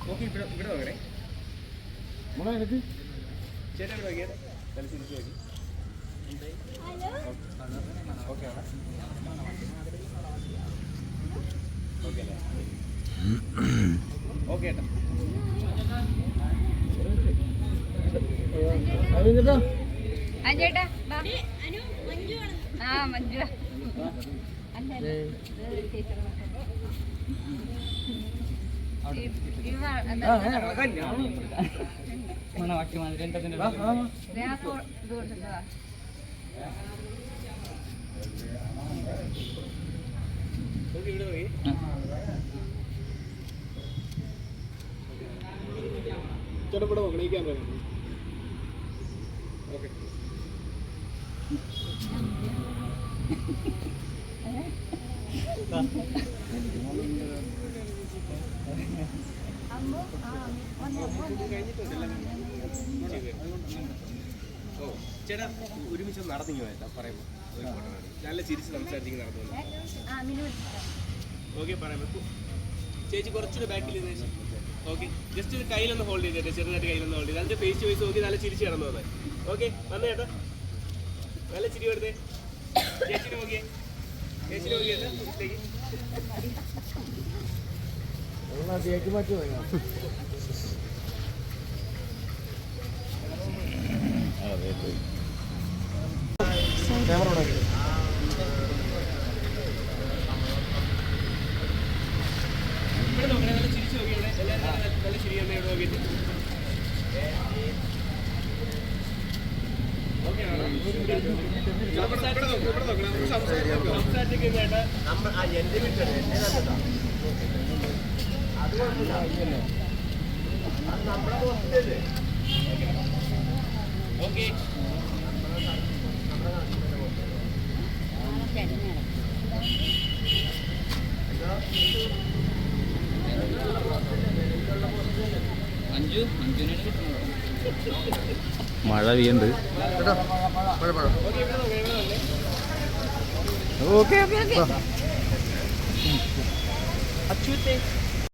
Okay ഇവിടെ നോക്കണേ മോളെ എടുക്ക് ചേട്ടാ ഇവിടെ നോക്കിയാൽ തല തിരിച്ചു നോക്കി ഓക്കെ ഓക്കെ അല്ലേ ഓക്കെ ഏട്ടാ ചേട്ടാ ആ മഞ്ജു മണവാട്ടി മാതിരി ഇവിടെ നോക്കി ചേട്ടാ ഇവിടെ നോക്കണം ഈ ക്യാമറ ഓക്കെ ഓ ചേട്ടാ ഒരുമിച്ച് നടന്നിങ്ങി വരാം പറയുമ്പോൾ നല്ല ചിരിച്ച് സംസാരിച്ചിങ്ങനെ നടന്നു ഓക്കെ പറയുമ്പോൾ ചേച്ചി കുറച്ചുകൂടെ ബാക്കിൽ ഓക്കെ ജസ്റ്റ് ഒരു കയ്യിലൊന്ന് ഹോൾഡ് ചെയ്തേട്ടെ ചെറുതായിട്ട് കയ്യിലൊന്ന് ഹോൾഡ് ചെയ്ത് അതിൻ്റെ ഫേസ് വൈസ് നോക്കി നല്ല ചിരിച്ച് കിടന്നു വന്നേ ഓക്കെ വന്നു ചേട്ടാ നല്ല ചിരി കൊടുത്തേ ചേച്ചിനെ നോക്കിയേ ചേച്ചിനെ നോക്കിയല്ല മാറ്റി ക്യാമറ ഉണ്ടാക്കി ഇവിടെ നോക്കണേ നല്ല ചിരിച്ച് നോക്കിയാണ് എല്ലാവരും നല്ല ചിരിയാണ് ഇവിടെ നോക്കിയിട്ട് സംസാരിച്ചൊക്കെ ചേട്ടാ ഓക്കെ മഴ പെയ്യുന്നുണ്ട്. ഓക്കെ അച്യുതേ